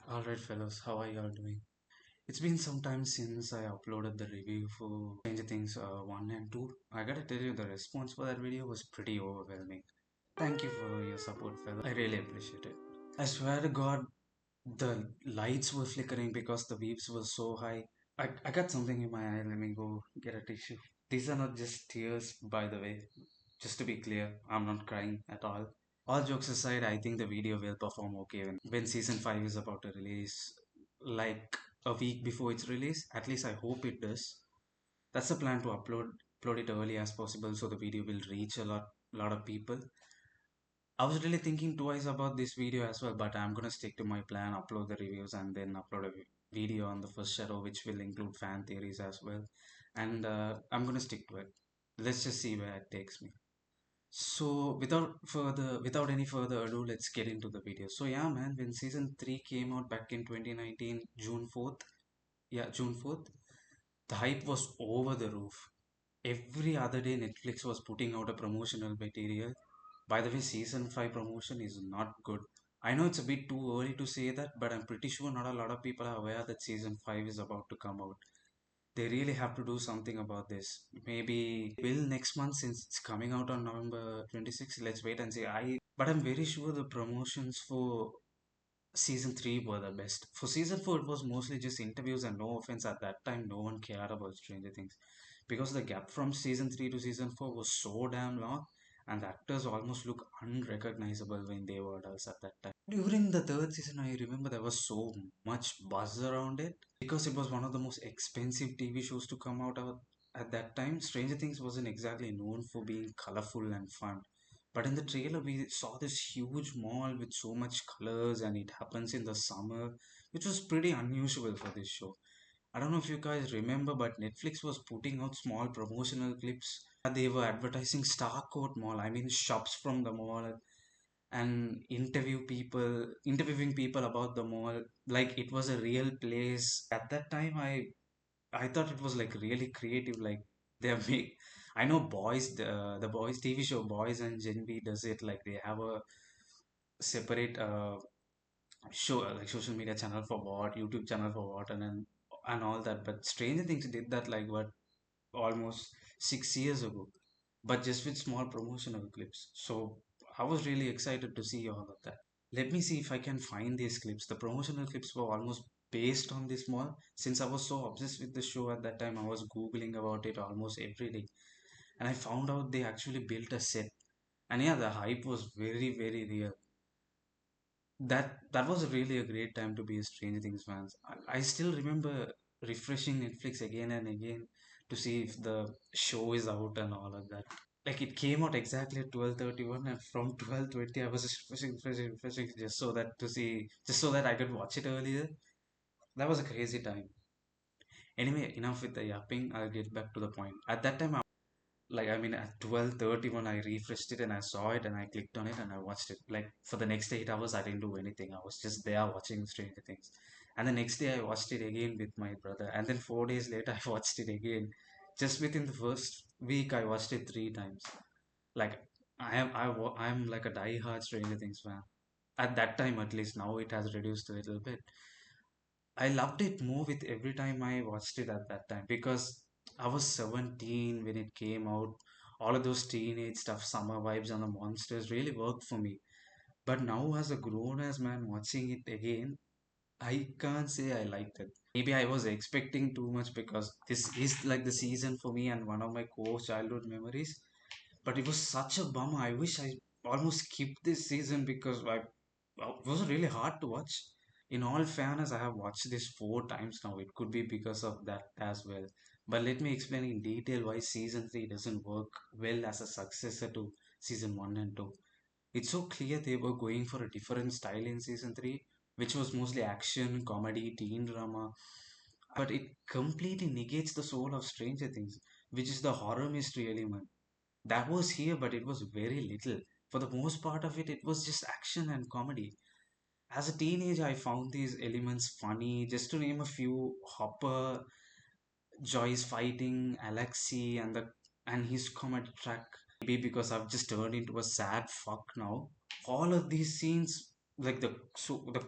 Alright, fellows, how are y'all doing? It's been some time since I uploaded the review for Stranger Things 1 and 2. I gotta tell you, the response for that video was pretty overwhelming. Thank you for your support, fellow. I really appreciate it. I swear to God, the lights were flickering because the waves were so high. I got something in my eye. Let me go get a tissue. These are not just tears, by the way. Just to be clear, I'm not crying at all. All jokes aside, I think the video will perform okay when season 5 is about to release, like a week before its release. At least I hope it does. That's the plan to upload it early as possible so the video will reach a lot of people. I was really thinking twice about this video as well, but I'm gonna stick to my plan, upload the reviews, and then upload a video on the first shadow, which will include fan theories as well. And I'm gonna stick to it. Let's just see where it takes me. So without any further ado, let's get into the video. So yeah, man, when season 3 came out back in 2019, June 4th, yeah, June 4th, the hype was over the roof. Every other day, Netflix was putting out a promotional material. By the way, season 5 promotion is not good. I know it's a bit too early to say that, but I'm pretty sure not a lot of people are aware that season 5 is about to come out. They really have to do something about this. Maybe will next month since it's coming out on November 26th. Let's wait and see. But I'm very sure the promotions for season 3 were the best. For season 4, it was mostly just interviews, and no offense, at that time, no one cared about Stranger Things because the gap from season 3 to season 4 was so damn long, and the actors almost look unrecognizable when they were adults at that time. During the third season, I remember there was so much buzz around it because it was one of the most expensive TV shows to come out at that time. Stranger Things wasn't exactly known for being colorful and fun. But in the trailer, we saw this huge mall with so much colors, and it happens in the summer, which was pretty unusual for this show. I don't know if you guys remember, but Netflix was putting out small promotional clips. They were advertising Starcourt Mall, I mean shops from the mall, and interviewing people about the mall like it was a real place. At that time, I thought it was like really creative. Like they're make I know the boys TV show Boys and Gen B does it. Like they have a separate show, like social media channel for what, YouTube channel for what, and all that. But Stranger Things did that like what, almost 6 years ago, but just with small promotional clips. So I was really excited to see all of that. Let me see if I can find these clips. The promotional clips were almost based on this mall. Since I was so obsessed with the show at that time, I was Googling about it almost every day. And I found out they actually built a set. And yeah, the hype was very, very real. That was really a great time to be a Stranger Things fans. I still remember refreshing Netflix again and again to see if the show is out and all of that. Like it came out exactly at 12:31, and from 12:20 I was just refreshing just so that just so that I could watch it earlier. That was a crazy time. Anyway, enough with the yapping. I'll get back to the point. At that time, I mean at 12:31 I refreshed it and I saw it and I clicked on it and I watched it. Like for the next 8 hours I didn't do anything. I was just there watching Stranger Things. And the next day I watched it again with my brother. And then 4 days later I watched it again. Just within the first week I watched it 3 times. Like I'm like a die-hard Stranger Things fan. At that time, at least. Now it has reduced a little bit. I loved it more with every time I watched it at that time because I was 17 when it came out. All of those teenage stuff, summer vibes, and the monsters really worked for me. But now, as a grown ass man watching it again, I can't say I liked it. Maybe I was expecting too much because this is like the season for me and one of my core childhood memories. But it was such a bummer. I wish I almost skipped this season because it was really hard to watch. In all fairness, I have watched this 4 times now. It could be because of that as well. But let me explain in detail why season 3 doesn't work well as a successor to season 1 and 2. It's so clear they were going for a different style in season 3, which was mostly action, comedy, teen drama. But it completely negates the soul of Stranger Things, which is the horror mystery element. That was here, but it was very little. For the most part of it, it was just action and comedy. As a teenager, I found these elements funny. Just to name a few, Hopper, Joyce fighting Alexei, and his comedy track. Maybe because I've just turned into a sad fuck now. All of these scenes, like the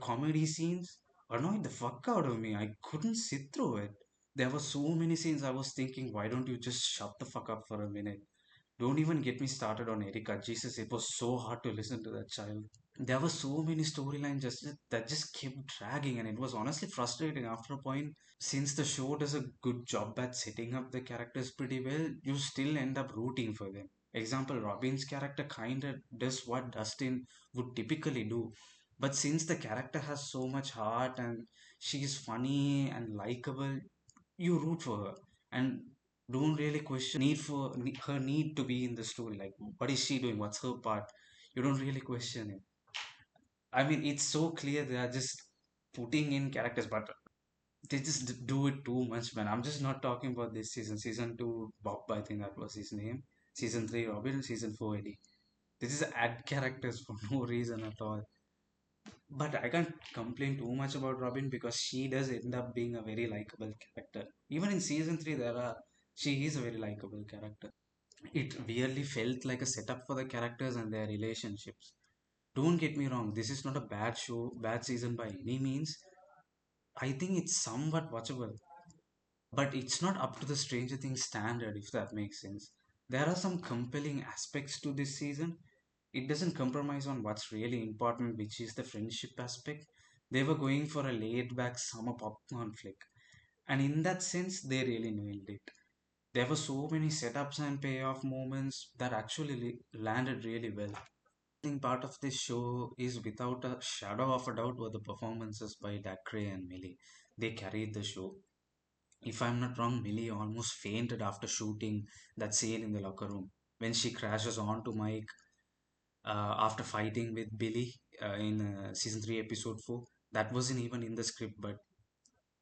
comedy scenes, annoyed the fuck out of me. I couldn't sit through it. There were so many scenes I was thinking, why don't you just shut the fuck up for a minute? Don't even get me started on Erika. Jesus, it was so hard to listen to that child. There were so many storylines that just kept dragging, and it was honestly frustrating after a point. Since the show does a good job at setting up the characters pretty well, you still end up rooting for them. Example, Robin's character kinda does what Dustin would typically do. But since the character has so much heart and she is funny and likable, you root for her and don't really question her need to be in the story. Like, what is she doing? What's her part? You don't really question it. I mean, it's so clear they are just putting in characters, but they just do it too much, man. I'm just not talking about this season. Season 2, Bob, I think that was his name. Season 3, Robin. Season 4, Eddie. This is add characters for no reason at all. But I can't complain too much about Robin because she does end up being a very likable character. Even in season 3, she is a very likable character. It really felt like a setup for the characters and their relationships. Don't get me wrong, this is not a bad show, bad season by any means. I think it's somewhat watchable, but it's not up to the Stranger Things standard, if that makes sense. There are some compelling aspects to this season. It doesn't compromise on what's really important, which is the friendship aspect. They were going for a laid back summer popcorn flick, and in that sense, they really nailed it. There were so many setups and payoff moments that actually landed really well. I think part of this show is without a shadow of a doubt were the performances by Dacre and Millie. They carried the show. If I'm not wrong, Millie almost fainted after shooting that scene in the locker room when she crashes onto Mike after fighting with Billy in season 3, episode 4. That wasn't even in the script, but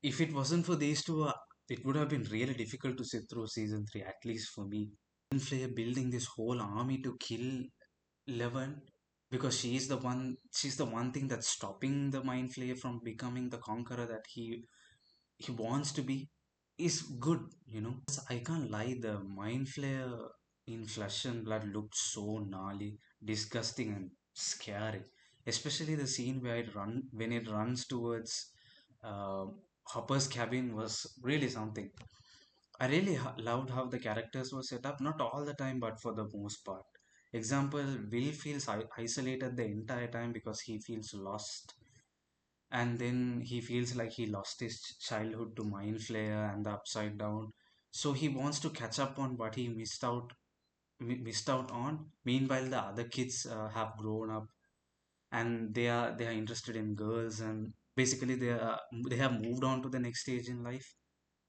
if it wasn't for these two, it would have been really difficult to sit through season 3, at least for me. Flair building this whole army to kill Levin because she's the one thing that's stopping the Mind Flayer from becoming the conqueror that he wants to be is good. I can't lie, the Mind Flayer in Flesh and Blood looked so gnarly, disgusting, and scary. Especially the scene where when it runs towards uh, Hopper's cabin was really something. I really loved how the characters were set up, not all the time, but for the most part. Example, Will feels isolated the entire time because he feels lost, and then he feels like he lost his childhood to Mind Flayer and the Upside Down. So he wants to catch up on what he missed out on. Meanwhile, the other kids have grown up and they are interested in girls, and basically they have moved on to the next stage in life.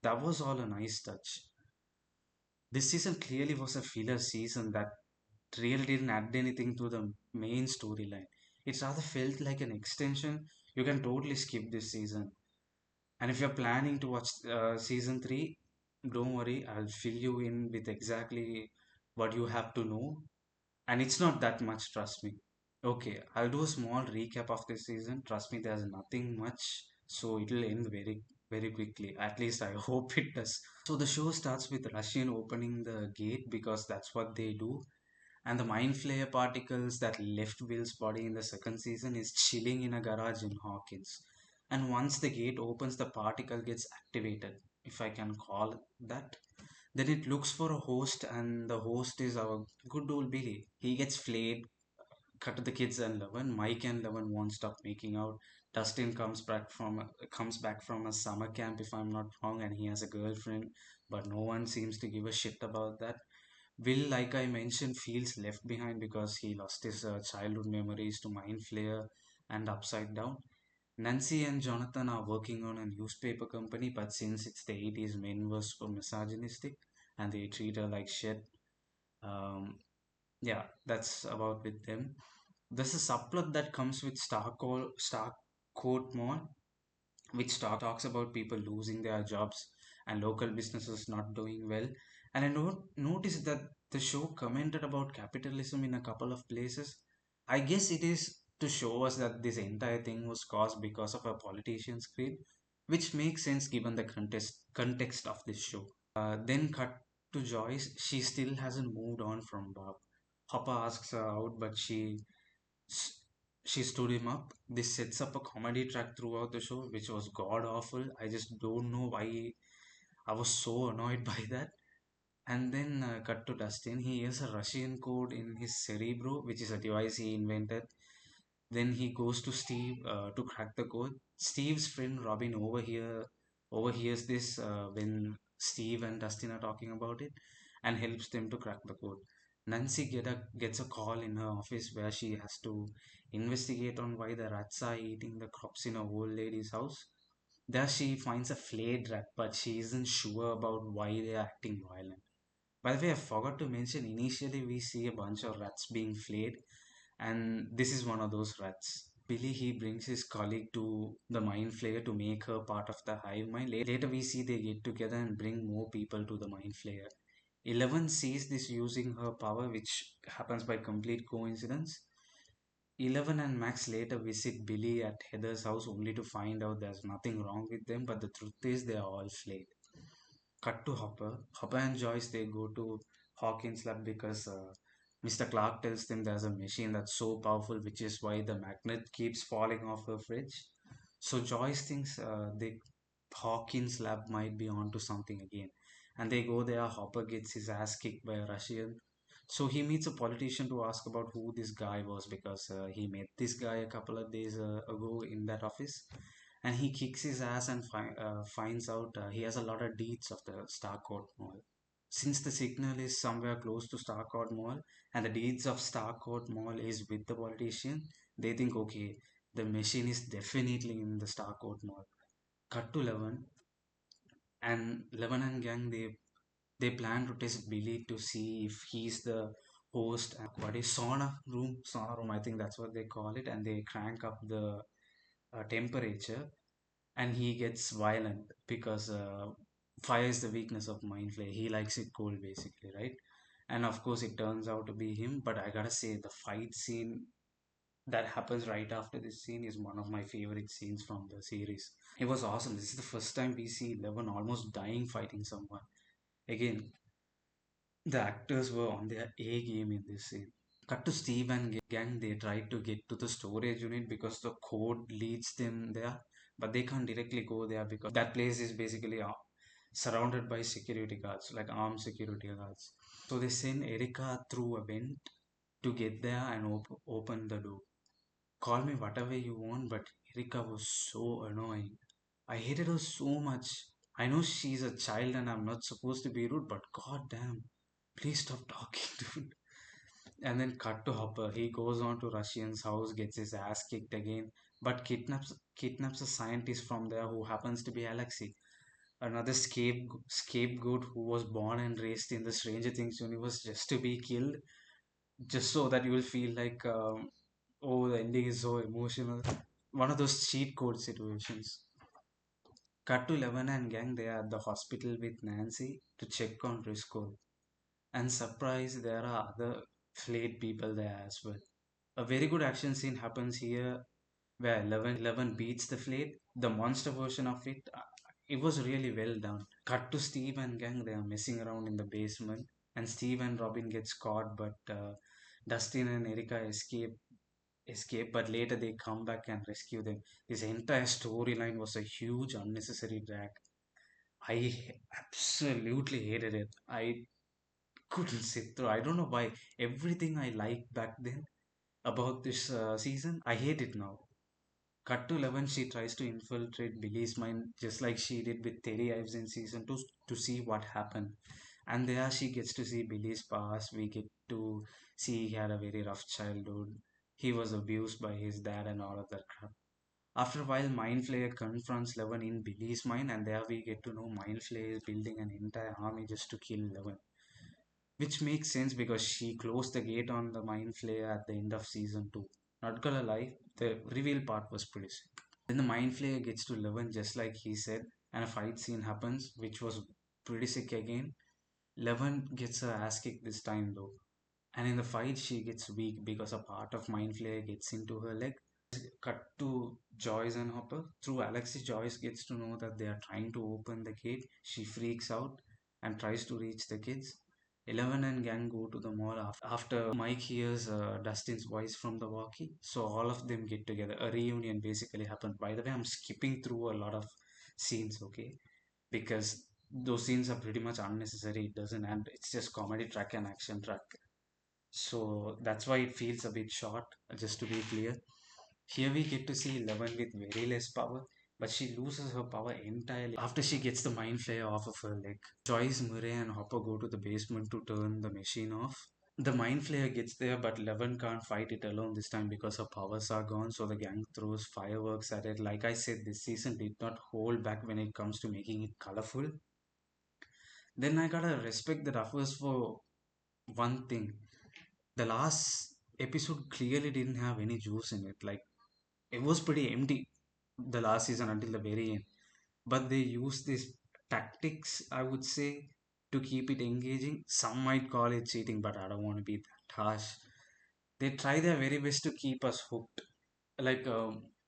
That was all a nice touch. This season clearly was a filler season that really didn't add anything to the main storyline. It rather felt like an extension. You can totally skip this season. And if you're planning to watch season 3, don't worry, I'll fill you in with exactly what you have to know. And it's not that much, trust me. Okay, I'll do a small recap of this season. Trust me, there's nothing much, so it'll end very, very quickly. At least I hope it does. So the show starts with Russian opening the gate because that's what they do, and the mind flayer particles that left Will's body in the second season is chilling in a garage in Hawkins. And once the gate opens, the particle gets activated, if I can call it that. Then it looks for a host, and the host is our good old Billy. He gets flayed, cut to the kids and Levin. Mike and Levin won't stop making out. Dustin comes back from a summer camp, if I'm not wrong, and he has a girlfriend, but no one seems to give a shit about that. Will, like I mentioned, feels left behind because he lost his childhood memories to Mind Flayer and Upside Down. Nancy and Jonathan are working on a newspaper company, but since it's the 80s, men were super misogynistic and they treat her like shit. Um, yeah, that's about with them. There's a subplot that comes with Starcourt Mall, which talks about people losing their jobs and local businesses not doing well. And I noticed that the show commented about capitalism in a couple of places. I guess it is to show us that this entire thing was caused because of a politician's greed, which makes sense given the context of this show. Then cut to Joyce. She still hasn't moved on from Bob. Hopper asks her out, but she stood him up. This sets up a comedy track throughout the show, which was god awful. I just don't know why I was so annoyed by that. And then cut to Dustin. He has a Russian code in his Cerebro, which is a device he invented. Then he goes to Steve to crack the code. Steve's friend Robin overhears this when Steve and Dustin are talking about it, and helps them to crack the code. Gets a call in her office where she has to investigate on why the rats are eating the crops in a old lady's house. There she finds a flayed rat, but she isn't sure about why they are acting violent. By the way, I forgot to mention initially we see a bunch of rats being flayed, and this is one of those rats. Billy he brings his colleague to the mind flayer to make her part of the hive mind. Later we see they get together and bring more people to the mind flayer. 11 sees this using her power, which happens by complete coincidence. 11 and Max later visit Billy at Heather's house only to find out there's nothing wrong with them, but the truth is they are all flayed. Cut to Hopper. Hopper and Joyce they go to Hawkins' lab because Mr. Clark tells them there's a machine that's so powerful, which is why the magnet keeps falling off her fridge. So Joyce thinks they Hawkins' lab might be onto something again, and they go there. Hopper gets his ass kicked by a Russian. So he meets a politician to ask about who this guy was because he met this guy a couple of days ago in that office, and he kicks his ass and finds out he has a lot of deeds of the Starcourt Mall. Since the signal is somewhere close to Starcourt Mall and the deeds of Starcourt Mall is with the politician, they think okay, the machine is definitely in the Starcourt Mall. Cut to 11, and 11 and gang they plan to test Billy to see if he's the host and what is sauna room I think that's what they call it, and they crank up the temperature, and he gets violent because fire is the weakness of mind flare. He likes it cold basically, right? And of course it turns out to be him, but I gotta say the fight scene that happens right after this scene is one of my favorite scenes from the series. It was awesome. This is the first time we see 11 almost dying fighting someone. Again, the actors were on their A game in this scene. Cut to Steve and gang, they try to get to the storage unit because the code leads them there, but they can't directly go there because that place is basically surrounded by security guards, like armed security guards. So they send Erica through a vent to get there and open the door. Call me whatever you want, but Erica was so annoying. I hated her so much. I know she's a child and I'm not supposed to be rude, but god damn, please stop talking, dude. And then cut to Hopper. He goes on to Russian's house, gets his ass kicked again, but kidnaps a scientist from there who happens to be Alexei, another scapegoat who was born and raised in the Stranger Things universe just to be killed, just so that you will feel like, oh, the ending is so emotional. One of those cheat code situations. Cut to 11 and gang, they are at the hospital with Nancy to check on Driscoll. And surprise, there are other flayed people there as well. A very good action scene happens here where 11 beats the flayed. The monster version of it, it was really well done. Cut to Steve and gang, they are messing around in the basement, and Steve and Robin gets caught, but Dustin and Erica escape, but later they come back and rescue them. This entire storyline was a huge unnecessary drag. I absolutely hated it. I couldn't sit through. I don't know why. Everything I liked back then about this season, I hate it now. Cut to 11, she tries to infiltrate Billy's mind just like she did with Terry Ives in season 2 to see what happened. And there she gets to see Billy's past. We get to see he had a very rough childhood. He was abused by his dad and all of that crap. After a while, Mind Flayer confronts Levin in Billy's mind, and there we get to know Mind Flayer is building an entire army just to kill Levin. Which makes sense because she closed the gate on the Mind Flayer at the end of season 2. Not gonna lie, the reveal part was pretty sick. Then the Mind Flayer gets to Levin just like he said, and a fight scene happens, which was pretty sick again. Levin gets her ass kicked this time though. And in the fight, she gets weak because a part of Mind Flayer gets into her leg. Cut to Joyce and Hopper. Through Alexis, Joyce gets to know that they are trying to open the gate. She freaks out and tries to reach the kids. Eleven and gang go to the mall after Mike hears Dustin's voice from the walkie. So all of them get together. A reunion basically happens. By the way, I'm skipping through a lot of scenes, okay? Because those scenes are pretty much unnecessary. It doesn't add. It's just comedy track and action track. So that's why it feels a bit short. Just to be clear, here we get to see Eleven with very less power, but she loses her power entirely after she gets the mind flayer off of her leg. Joyce, Murray, and Hopper go to the basement to turn the machine off. The mind flayer gets there, but Eleven can't fight it alone this time because her powers are gone, so the gang throws fireworks at it. Like I said, this season did not hold back when it comes to making it colorful. Then I gotta respect the Duffers for one thing. The last episode clearly didn't have any juice in it. Like, it was pretty empty the last season until the very end. But they use these tactics, I would say, to keep it engaging. Some might call it cheating, but I don't want to be that harsh. They try their very best to keep us hooked. Like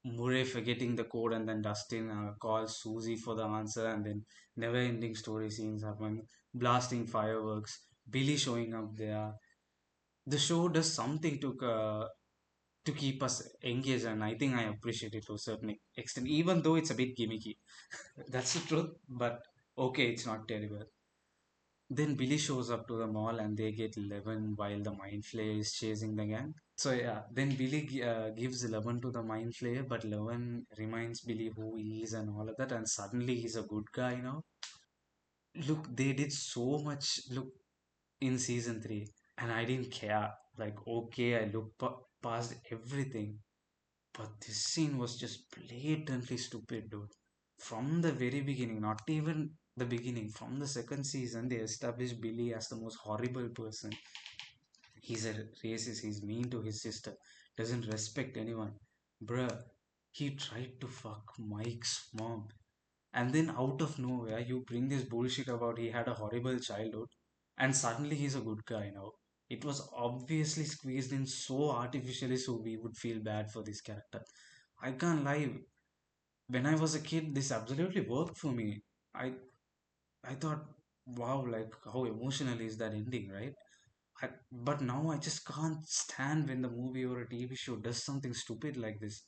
Murray forgetting the code, and then Dustin calls Susie for the answer, and then never ending story scenes happen, blasting fireworks, Billy showing up there. The show does something to keep us engaged, and I think I appreciate it to a certain extent, even though it's a bit gimmicky. That's the truth, but okay, it's not terrible. Then Billy shows up to the mall and they get 11 while the Mind Flayer is chasing the gang. So yeah, then Billy gives 11 to the Mind Flayer, but 11 reminds Billy who he is and all of that, and suddenly he's a good guy now. Look, they did so much, look, in season 3, and I didn't care. Like, okay, I looked past everything. But this scene was just blatantly stupid, dude. From the very beginning, not even the beginning, from the second season, they established Billy as the most horrible person. He's a racist, he's mean to his sister, doesn't respect anyone. Bruh, he tried to fuck Mike's mom. And then out of nowhere, you bring this bullshit about he had a horrible childhood, and suddenly he's a good guy now. It was obviously squeezed in so artificially so we would feel bad for this character. I can't lie. When I was a kid, this absolutely worked for me. I I thought, wow, like how emotional is that ending, right? But now I just can't stand when the movie or a TV show does something stupid like this.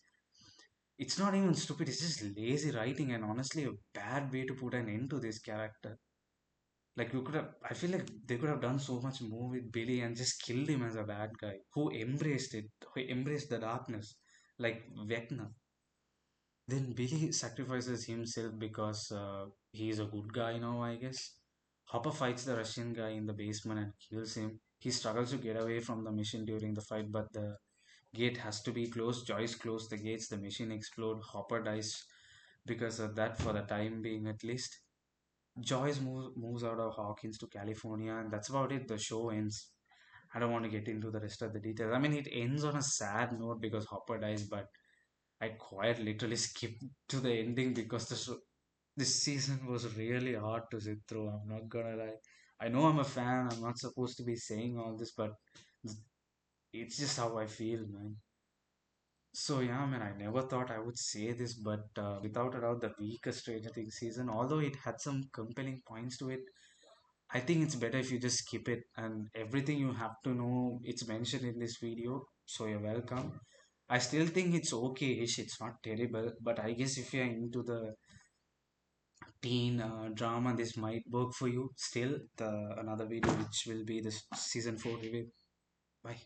It's not even stupid, it's just lazy writing and honestly a bad way to put an end to this character. Like you could have, I feel like they could have done so much more with Billy and just killed him as a bad guy who embraced it, who embraced the darkness, like Vecna. Then Billy sacrifices himself because he is a good guy now, I guess. Hopper fights the Russian guy in the basement and kills him. He struggles to get away from the machine during the fight, but the gate has to be closed. Joyce closed the gates, the machine explodes. Hopper dies because of that for the time being, at least. Joyce moves out of Hawkins to California, and that's about it. The show ends. I don't want to get into the rest of the details. I mean, it ends on a sad note because Hopper dies, but I quite literally skipped to the ending because this season was really hard to sit through. I'm not gonna lie. I know I'm a fan. I'm not supposed to be saying all this, but it's just how I feel, man. So yeah, man, I never thought I would say this, but without a doubt, the weakest Stranger Things season, although it had some compelling points to it, I think it's better if you just skip it and everything you have to know, it's mentioned in this video, so you're welcome. I still think it's okay-ish, it's not terrible, but I guess if you're into the teen drama, this might work for you. Still, the another video which will be this season 4 review. Bye.